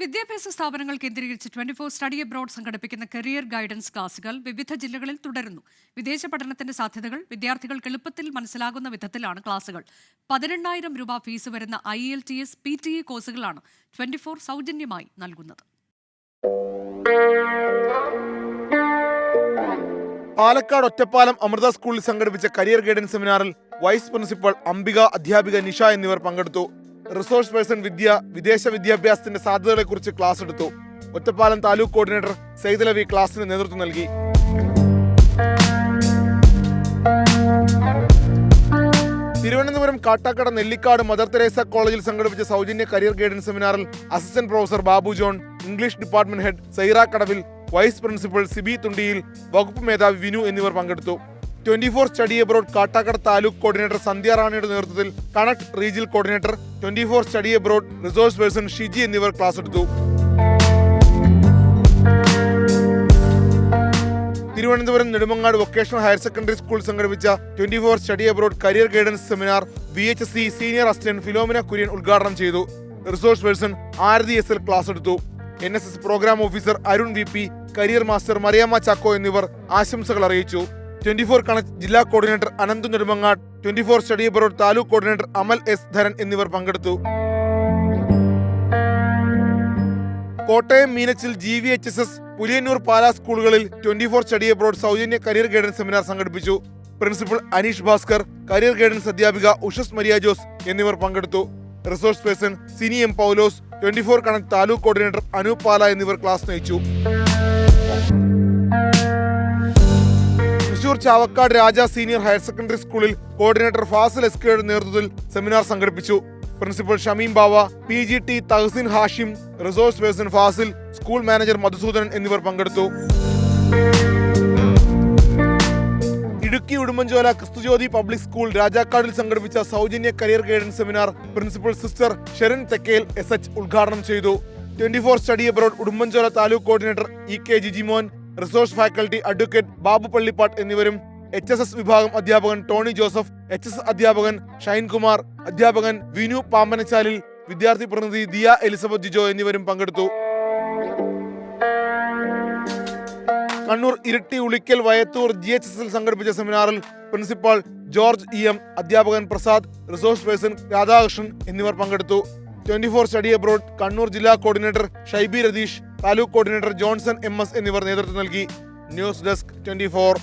വിദ്യാഭ്യാസ സ്ഥാപനങ്ങൾ കേന്ദ്രീകരിച്ച് 24 സ്റ്റഡി അബ്രോഡ് സംഘടിപ്പിക്കുന്ന കരിയർ ഗൈഡൻസ് ക്ലാസുകൾ വിവിധ ജില്ലകളിൽ തുടരുന്നു. വിദേശ പഠനത്തിന്റെ സാധ്യതകൾ വിദ്യാർത്ഥികൾക്ക് എളുപ്പത്തിൽ മനസ്സിലാകുന്ന വിധത്തിലാണ് ക്ലാസുകൾ. 18,000 രൂപ ഫീസ് വരുന്ന IELTS, PTE കോഴ്സുകളാണ് 24 സൗജന്യമായി നൽകുന്നത്. പാലക്കാട് ഒറ്റപ്പാലം അമൃത സ്കൂളിൽ സംഘടിപ്പിച്ച കരിയർ ഗൈഡൻസ് സെമിനാറിൽ വൈസ് പ്രിൻസിപ്പൽ അംബിക, അധ്യാപിക നിഷ എന്നിവർ പങ്കെടുത്തു. റിസോഴ്സ് പേഴ്സൺ വിദ്യ വിദേശ വിദ്യാഭ്യാസത്തിന്റെ സാധ്യതകളെക്കുറിച്ച് ക്ലാസ് എടുത്തു. ഒറ്റപ്പാലം താലൂക്ക് കോർഡിനേറ്റർ സൈദലവി ക്ലാസിന് നേതൃത്വം നൽകി. തിരുവനന്തപുരം കാട്ടാക്കട നെല്ലിക്കാട് മദർ തെരേസ കോളേജിൽ സംഘടിപ്പിച്ച സൗജന്യ കരിയർ ഗൈഡൻസ് സെമിനാറിൽ assistant professor Babu John, English department head Saira കടവിൽ, വൈസ് പ്രിൻസിപ്പൽ സിബി തുണ്ടിയിൽ, വകുപ്പ് മേധാവി വിനു എന്നിവർ പങ്കെടുത്തു. 24 study abroad Kattakada taluk coordinator Sandhya റാണിയുടെ നേതൃത്വത്തിൽ connect regional coordinator, 24 study abroad resource person Shiji എന്നിവർ ക്ലാസ് എടുത്തു. Thiruvananthapuram Nedumangad vocational higher secondary school സംഘടിപ്പിച്ച 24 study abroad career guidance seminar VHSC senior assistant Philomina Kurian ഉദ്ഘാടനം ചെയ്തു. Resource person Arathi SL class എടുത്തു. NSS programme officer Arun VP, career master Mariyamma Chacko എന്നിവർ ആശംസകൾ അറിയിച്ചു. 24 കണക്ട് ജില്ലാ coordinator Ananthu Nedumangad, 24 study abroad taluk coordinator Amal S Dharan എന്നിവർ പങ്കെടുത്തു. കോട്ടയം മീനച്ചിൽ GVHSS, പുലിയന്നൂർ പാലാ സ്കൂളുകളിൽ 24 സ്റ്റഡി അബ്രോഡ് സൗജന്യ കരിയർ ഗൈഡൻസ് സെമിനാർ സംഘടിപ്പിച്ചു. Principal Aneesh Bhaskar, career guidance അധ്യാപിക ഉഷസ് മരിയ ജോസ് എന്നിവർ പങ്കെടുത്തു. Resource person Sini M Paulose, 24 connect taluk coordinator Anoop Pala എന്നിവർ ക്ലാസ് നയിച്ചു. Thrissur Chavakkad Raja senior higher secondary സ്കൂളിൽ കോർഡിനേറ്റർ ഫാസിൽ SKയുടെ നേതൃത്വത്തിൽ സെമിനാർ സംഘടിപ്പിച്ചു. Principal Shameem Bava, PGT Tahsin Hashim, resource person Fazil, school manager Madhusoodanan എന്നിവർ പങ്കെടുത്തു. ഇടുക്കി ഉടുമ്പൻചോല ക്രിസ്തുജ്യോതി പബ്ലിക് സ്കൂൾ രാജാക്കാടിൽ സംഘടിപ്പിച്ച സൗജന്യ career guidance seminar principal sister Sherin Thekkel SH ഉദ്ഘാടനം ചെയ്തു. 24 study abroad Udumbanchola taluk coordinator EK Jijimon, resource faculty advocate Babu Pallippatt എന്നിവരും, HSS വിഭാഗം അധ്യാപകൻ ടോണി ജോസഫ്, HSS അധ്യാപകൻ ഷൈൻകുമാർ, അധ്യാപകൻ വിനു പാമ്പനച്ചാലിൽ, വിദ്യാർത്ഥി പ്രതിനിധി ദിയ എലിസബത്ത് ജിജോ എന്നിവരും പങ്കെടുത്തു. കണ്ണൂർ ഇരിട്ടി ഉളിക്കൽ വയത്തൂർ GHSൽ സംഘടിപ്പിച്ച സെമിനാറിൽ പ്രിൻസിപ്പാൾ ജോർജ് EM, അധ്യാപകൻ പ്രസാദ്, റിസോഴ്സ് പേഴ്സൺ രാധാകൃഷ്ണൻ എന്നിവർ പങ്കെടുത്തു. 24 സ്റ്റഡി അബ്രോഡ് കണ്ണൂർ ജില്ലാ coordinator Shaibi Ratheesh, taluk coordinator Johnson MS എന്നിവർ നേതൃത്വം നൽകി. News desk 24.